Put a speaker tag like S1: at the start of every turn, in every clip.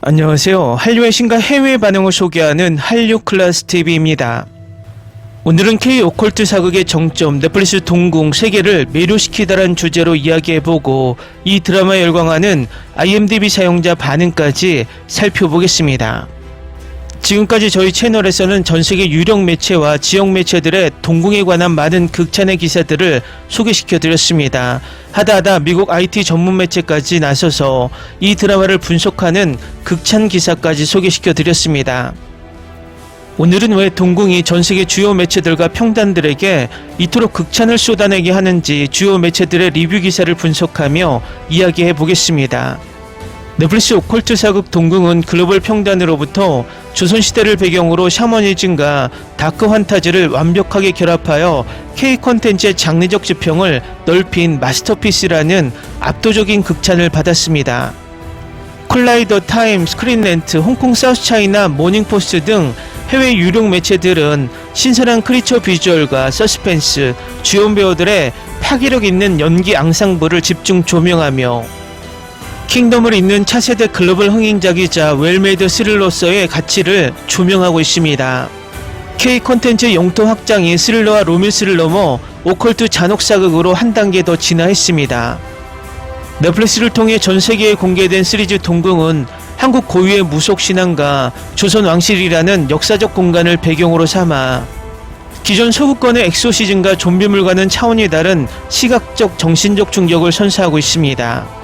S1: 안녕하세요. 한류의 신과 해외 반응을 소개하는 한류 클래스 TV입니다. 오늘은 K 오컬트 사극의 정점 넷플릭스 동궁 세계를 매료시키다란 주제로 이야기해보고 이 드라마에 열광하는 IMDb 사용자 반응까지 살펴보겠습니다. 지금까지 저희 채널에서는 전세계 유력 매체와 지역 매체들의 동궁에 관한 많은 극찬의 기사들을 소개시켜드렸습니다. 하다하다 미국 IT 전문 매체까지 나서서 이 드라마를 분석하는 극찬 기사까지 소개시켜드렸습니다. 오늘은 왜 동궁이 전세계 주요 매체들과 평단들에게 이토록 극찬을 쏟아내게 하는지 주요 매체들의 리뷰 기사를 분석하며 이야기해 보겠습니다. 넷플릭스 오컬트 사극 동궁은 글로벌 평단으로부터 조선시대를 배경으로 샤머니즘과 다크 환타지를 완벽하게 결합하여 K 콘텐츠의 장르적 지평을 넓힌 마스터피스라는 압도적인 극찬을 받았습니다. 콜라이더, 타임, 스크린렌트, 홍콩 사우스차이나 모닝포스트 등 해외 유력 매체들은 신선한 크리처 비주얼과 서스펜스, 주연 배우들의 파괴력 있는 연기 앙상블을 집중 조명하며 킹덤을 잇는 차세대 글로벌 흥행작이자 웰메이드 스릴러로서의 가치를 조명하고 있습니다. K 콘텐츠 영토 확장이 스릴러와 로맨스를 넘어 오컬트 잔혹사극으로 한 단계 더 진화했습니다. 넷플릭스를 통해 전 세계에 공개된 시리즈 동궁은 한국 고유의 무속신앙과 조선 왕실이라는 역사적 공간을 배경으로 삼아 기존 서구권의 엑소시즘과 좀비물과는 차원이 다른 시각적 정신적 충격을 선사하고 있습니다.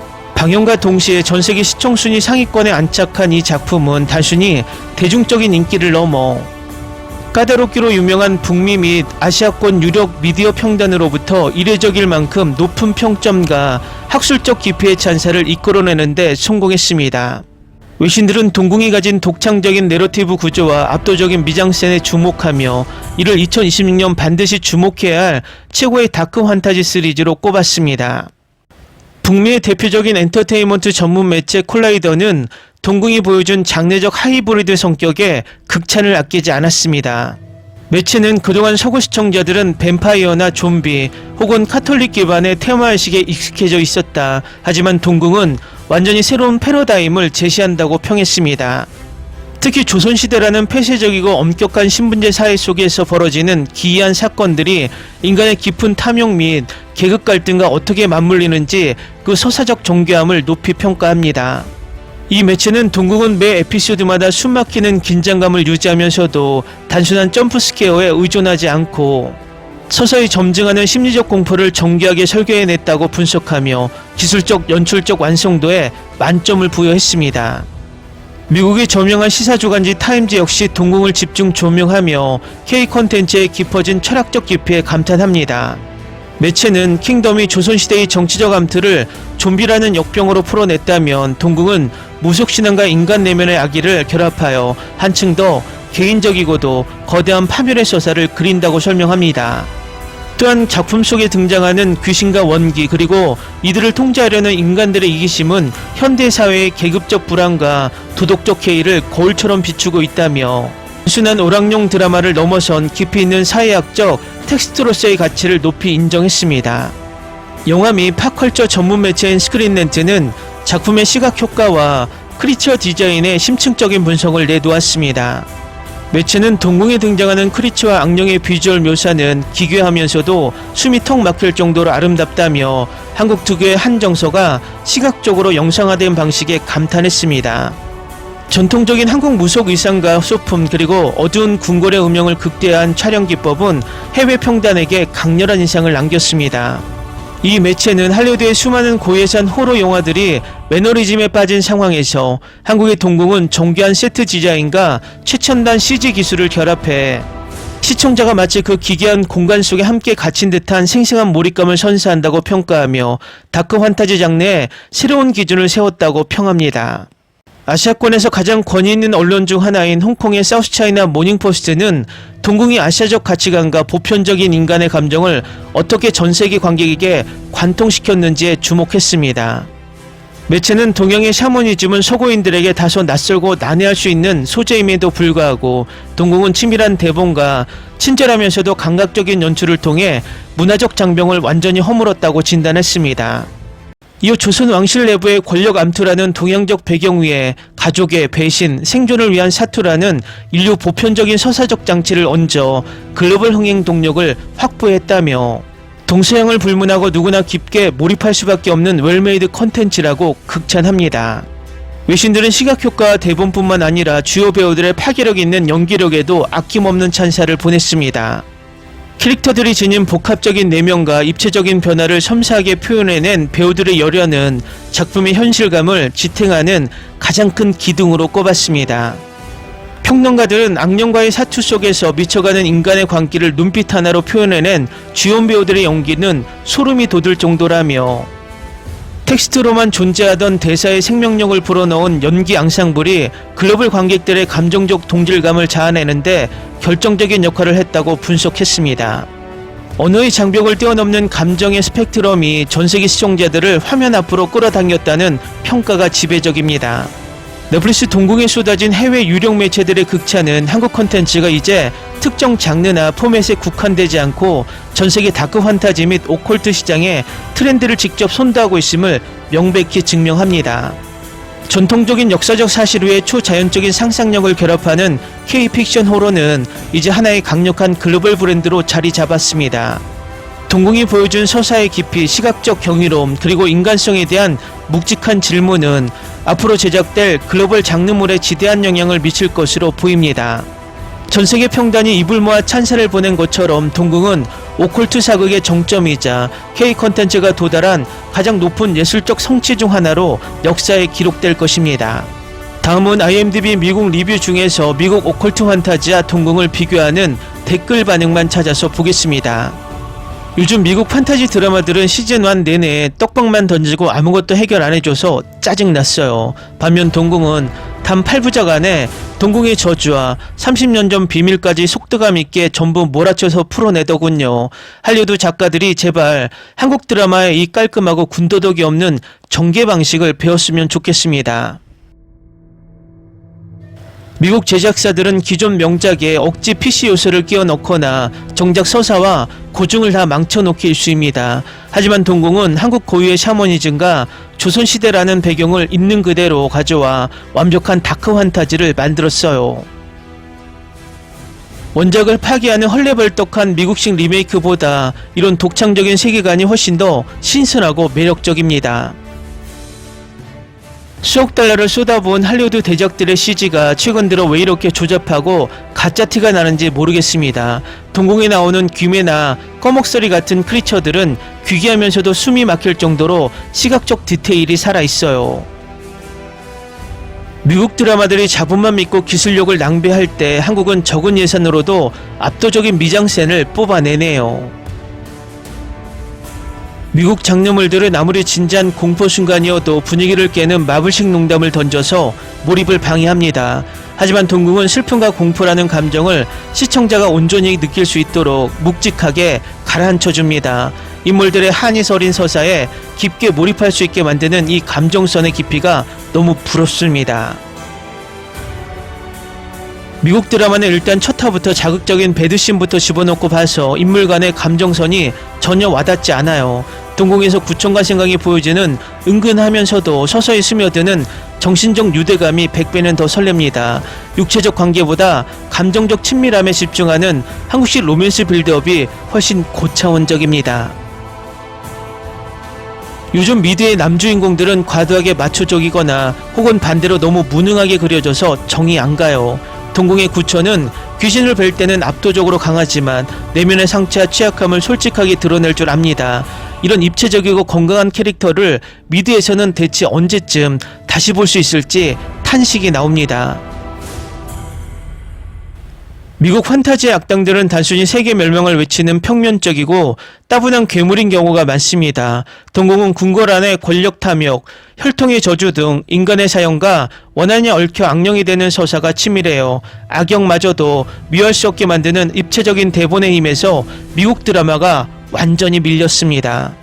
S1: 방영과 동시에 전세계 시청순위 상위권에 안착한 이 작품은 단순히 대중적인 인기를 넘어 까다롭기로 유명한 북미 및 아시아권 유력 미디어 평단으로부터 이례적일 만큼 높은 평점과 학술적 깊이의 찬사를 이끌어내는 데 성공했습니다. 외신들은 동궁이 가진 독창적인 내러티브 구조와 압도적인 미장센에 주목하며 이를 2026년 반드시 주목해야 할 최고의 다크 환타지 시리즈로 꼽았습니다. 북미의 대표적인 엔터테인먼트 전문 매체 콜라이더는 동궁이 보여준 장르적 하이브리드 성격에 극찬을 아끼지 않았습니다. 매체는 그동안 서구 시청자들은 뱀파이어나 좀비 혹은 카톨릭 기반의 테마의식에 익숙해져 있었다. 하지만 동궁은 완전히 새로운 패러다임을 제시한다고 평했습니다. 특히 조선시대라는 폐쇄적이고 엄격한 신분제 사회 속에서 벌어지는 기이한 사건들이 인간의 깊은 탐욕 및 계급 갈등과 어떻게 맞물리는지 그 서사적 정교함을 높이 평가합니다. 이 매체는 동궁은 매 에피소드마다 숨막히는 긴장감을 유지하면서도 단순한 점프 스퀘어에 의존하지 않고 서서히 점증하는 심리적 공포를 정교하게 설계해냈다고 분석하며 기술적 연출적 완성도에 만점을 부여했습니다. 미국의 저명한 시사주간지 타임즈 역시 동궁을 집중 조명하며 K 콘텐츠의 깊어진 철학적 깊이에 감탄합니다. 매체는 킹덤이 조선시대의 정치적 암투를 좀비라는 역병으로 풀어냈다면 동궁은 무속신앙과 인간 내면의 악의를 결합하여 한층 더 개인적이고도 거대한 파멸의 서사를 그린다고 설명합니다. 또한 작품 속에 등장하는 귀신과 원기 그리고 이들을 통제하려는 인간들의 이기심은 현대사회의 계급적 불안과 도덕적 해이를 거울처럼 비추고 있다며 단순한 오락용 드라마를 넘어선 깊이 있는 사회학적 텍스트로서의 가치를 높이 인정했습니다. 영화 및 팝컬처 전문 매체인 스크린렌트는 작품의 시각 효과와 크리처 디자인의 심층적인 분석을 내놓았습니다. 매체는 동궁에 등장하는 크리처와 악령의 비주얼 묘사는 기괴하면서도 숨이 턱 막힐 정도로 아름답다며 한국 특유의 한정서가 시각적으로 영상화된 방식에 감탄했습니다. 전통적인 한국 무속 의상과 소품 그리고 어두운 궁궐의 음영을 극대화한 촬영 기법은 해외 평단에게 강렬한 인상을 남겼습니다. 이 매체는 할리우드의 수많은 고예산 호러 영화들이 매너리즘에 빠진 상황에서 한국의 동궁은 정교한 세트 디자인과 최첨단 CG 기술을 결합해 시청자가 마치 그 기괴한 공간 속에 함께 갇힌 듯한 생생한 몰입감을 선사한다고 평가하며 다크 환타지 장르에 새로운 기준을 세웠다고 평합니다. 아시아권에서 가장 권위 있는 언론 중 하나인 홍콩의 사우스차이나 모닝포스트는 동궁이 아시아적 가치관과 보편적인 인간의 감정을 어떻게 전세계 관객에게 관통시켰는지에 주목했습니다. 매체는 동양의 샤머니즘은 서구인들에게 다소 낯설고 난해할 수 있는 소재임에도 불구하고 동궁은 치밀한 대본과 친절하면서도 감각적인 연출을 통해 문화적 장벽을 완전히 허물었다고 진단했습니다. 이어 조선 왕실 내부의 권력 암투라는 동양적 배경 위에 가족의 배신, 생존을 위한 사투라는 인류 보편적인 서사적 장치를 얹어 글로벌 흥행 동력을 확보했다며 동서양을 불문하고 누구나 깊게 몰입할 수밖에 없는 웰메이드 컨텐츠라고 극찬합니다. 외신들은 시각효과와 대본뿐만 아니라 주요 배우들의 파괴력 있는 연기력에도 아낌없는 찬사를 보냈습니다. 캐릭터들이 지닌 복합적인 내면과 입체적인 변화를 섬세하게 표현해낸 배우들의 열연은 작품의 현실감을 지탱하는 가장 큰 기둥으로 꼽았습니다. 평론가들은 악령과의 사투 속에서 미쳐가는 인간의 광기를 눈빛 하나로 표현해낸 주연 배우들의 연기는 소름이 돋을 정도라며 텍스트로만 존재하던 대사의 생명력을 불어넣은 연기 앙상블이 글로벌 관객들의 감정적 동질감을 자아내는데 결정적인 역할을 했다고 분석했습니다. 언어의 장벽을 뛰어넘는 감정의 스펙트럼이 전세계 시청자들을 화면 앞으로 끌어당겼다는 평가가 지배적입니다. 넷플릭스 동궁에 쏟아진 해외 유령 매체들의 극찬은 한국 콘텐츠가 이제 특정 장르나 포맷에 국한되지 않고 전세계 다크 판타지 및 오컬트 시장의 트렌드를 직접 선도하고 있음을 명백히 증명합니다. 전통적인 역사적 사실 위에 초자연적인 상상력을 결합하는 K-픽션 호러는 이제 하나의 강력한 글로벌 브랜드로 자리 잡았습니다. 동궁이 보여준 서사의 깊이, 시각적 경이로움, 그리고 인간성에 대한 묵직한 질문은 앞으로 제작될 글로벌 장르물에 지대한 영향을 미칠 것으로 보입니다. 전세계 평단이 입을 모아 찬사를 보낸 것처럼 동궁은 오컬트 사극의 정점이자 K 컨텐츠가 도달한 가장 높은 예술적 성취 중 하나로 역사에 기록될 것입니다. 다음은 IMDb 미국 리뷰 중에서 미국 오컬트 판타지와 동궁을 비교하는 댓글 반응만 찾아서 보겠습니다. 요즘 미국 판타지 드라마들은 시즌1 내내 떡밥만 던지고 아무것도 해결 안 해줘서 짜증났어요. 반면 동궁은 단 8부작 안에 동궁의 저주와 30년 전 비밀까지 속도감 있게 전부 몰아쳐서 풀어내더군요. 할리우드 작가들이 제발 한국 드라마의 이 깔끔하고 군더더기 없는 전개 방식을 배웠으면 좋겠습니다. 미국 제작사들은 기존 명작에 억지 PC 요소를 끼워 넣거나 정작 서사와 고증을 다 망쳐놓기 일쑤입니다. 하지만 동궁은 한국 고유의 샤머니즘과 조선시대라는 배경을 있는 그대로 가져와 완벽한 다크 판타지를 만들었어요. 원작을 파기하는 헐레벌떡한 미국식 리메이크보다 이런 독창적인 세계관이 훨씬 더 신선하고 매력적입니다. 수억 달러를 쏟아부은 할리우드 대작들의 CG가 최근 들어 왜 이렇게 조잡하고 가짜 티가 나는지 모르겠습니다. 동궁에 나오는 귀매나 꺼목소리 같은 크리처들은 귀기하면서도 숨이 막힐 정도로 시각적 디테일이 살아있어요. 미국 드라마들이 자본만 믿고 기술력을 낭비할 때 한국은 적은 예산으로도 압도적인 미장센을 뽑아내네요. 미국 장르물들은 아무리 진지한 공포 순간이어도 분위기를 깨는 마블식 농담을 던져서 몰입을 방해합니다. 하지만 동궁은 슬픔과 공포라는 감정을 시청자가 온전히 느낄 수 있도록 묵직하게 가라앉혀줍니다. 인물들의 한이 서린 서사에 깊게 몰입할 수 있게 만드는 이 감정선의 깊이가 너무 부럽습니다. 미국 드라마는 일단 첫 화부터 자극적인 배드씬부터 집어넣고 봐서 인물 간의 감정선이 전혀 와닿지 않아요. 동궁에서 구청과 생각이 보여지는 은근하면서도 서서히 스며드는 정신적 유대감이 100배는 더 설렙니다. 육체적 관계보다 감정적 친밀함에 집중하는 한국식 로맨스 빌드업이 훨씬 고차원적입니다. 요즘 미드의 남주인공들은 과도하게 마초적이거나 혹은 반대로 너무 무능하게 그려져서 정이 안 가요. 동궁의 구천은 귀신을 뵐 때는 압도적으로 강하지만 내면의 상처와 취약함을 솔직하게 드러낼 줄 압니다. 이런 입체적이고 건강한 캐릭터를 미드에서는 대체 언제쯤 다시 볼 수 있을지 탄식이 나옵니다. 미국 판타지의 악당들은 단순히 세계 멸망을 외치는 평면적이고 따분한 괴물인 경우가 많습니다. 동궁은 궁궐안의 권력 탐욕, 혈통의 저주 등 인간의 사형과 원한이 얽혀 악령이 되는 서사가 치밀해요. 악역마저도 미워할 수 없게 만드는 입체적인 대본의 힘에서 미국 드라마가 완전히 밀렸습니다.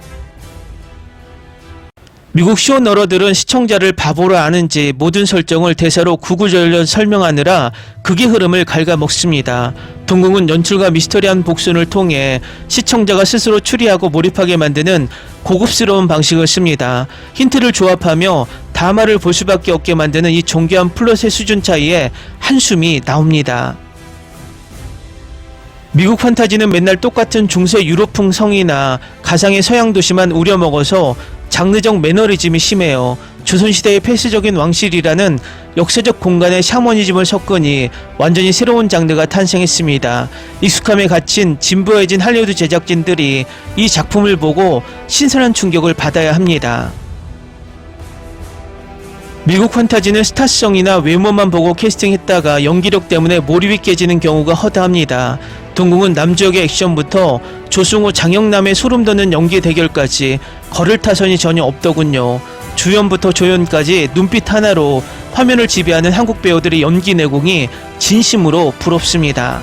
S1: 미국 쇼너러들은 시청자를 바보로 아는지 모든 설정을 대사로 구구절절 설명하느라 극의 흐름을 갉아먹습니다. 동궁은 연출과 미스터리한 복선을 통해 시청자가 스스로 추리하고 몰입하게 만드는 고급스러운 방식을 씁니다. 힌트를 조합하며 다마를 볼 수밖에 없게 만드는 이 정교한 플롯의 수준 차이에 한숨이 나옵니다. 미국 판타지는 맨날 똑같은 중세 유럽풍 성이나 가상의 서양 도시만 우려먹어서 장르적 매너리즘이 심해요. 조선시대의 폐쇄적인 왕실이라는 역사적 공간에 샤머니즘을 섞으니 완전히 새로운 장르가 탄생했습니다. 익숙함에 갇힌 진부해진 할리우드 제작진들이 이 작품을 보고 신선한 충격을 받아야 합니다. 미국 판타지는 스타성이나 외모만 보고 캐스팅했다가 연기력 때문에 몰입이 깨지는 경우가 허다합니다. 동궁은 남주역의 액션부터 조승우 장영남의 소름돋는 연기 대결까지 거를 타선이 전혀 없더군요. 주연부터 조연까지 눈빛 하나로 화면을 지배하는 한국 배우들의 연기 내공이 진심으로 부럽습니다.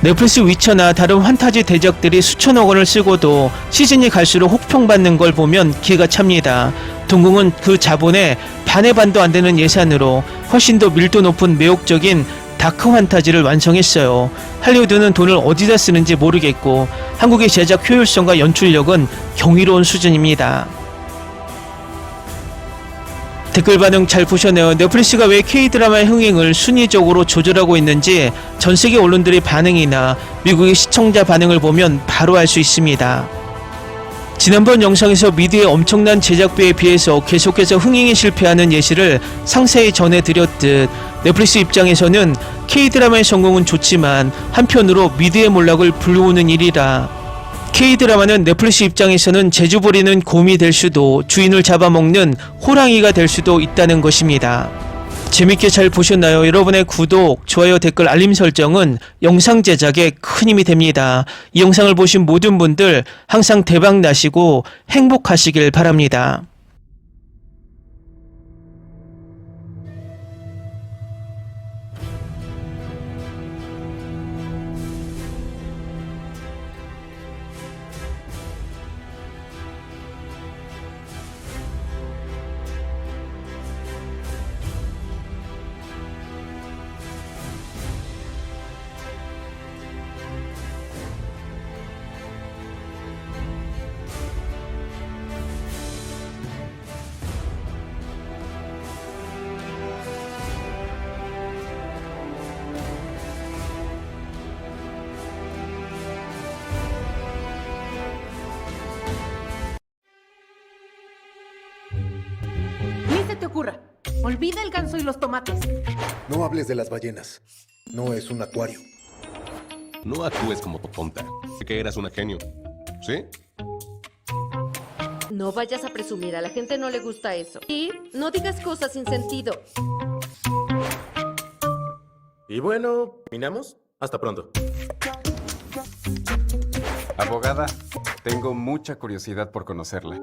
S1: 넷플릭스 위쳐나 다른 환타지 대작들이 수천억 원을 쓰고도 시즌이 갈수록 혹평받는 걸 보면 기가 찹니다. 동궁은 그 자본의 반의 반도 안 되는 예산으로 훨씬 더 밀도 높은 매혹적인 다크 환타지를 완성했어요. 할리우드는 돈을 어디다 쓰는지 모르겠고 한국의 제작 효율성과 연출력은 경이로운 수준입니다. 댓글 반응 잘 보셨네요. 넷플릭스가 왜 K드라마의 흥행을 순위적으로 조절하고 있는지 전세계 언론들의 반응이나 미국의 시청자 반응을 보면 바로 알 수 있습니다. 지난번 영상에서 미드의 엄청난 제작비에 비해서 계속해서 흥행에 실패하는 예시를 상세히 전해드렸듯 넷플릭스 입장에서는 K드라마의 성공은 좋지만 한편으로 미드의 몰락을 불러오는 일이라 K드라마는 넷플릭스 입장에서는 재주 부리는 곰이 될 수도 주인을 잡아먹는 호랑이가 될 수도 있다는 것입니다. 재밌게 잘 보셨나요? 여러분의 구독, 좋아요, 댓글, 알림 설정은 영상 제작에 큰 힘이 됩니다. 이 영상을 보신 모든 분들 항상 대박 나시고 행복하시길 바랍니다.
S2: Ni se te ocurra. Olvida el ganso y los tomates.
S3: No hables de las ballenas. No es un acuario.
S4: No actúes como tonta. Que eras una genio. ¿Sí?
S5: No vayas a presumir, a la gente no le gusta eso. Y no digas cosas sin sentido.
S6: Y bueno, ¿terminamos? Hasta pronto.
S7: Abogada, tengo mucha curiosidad por conocerla.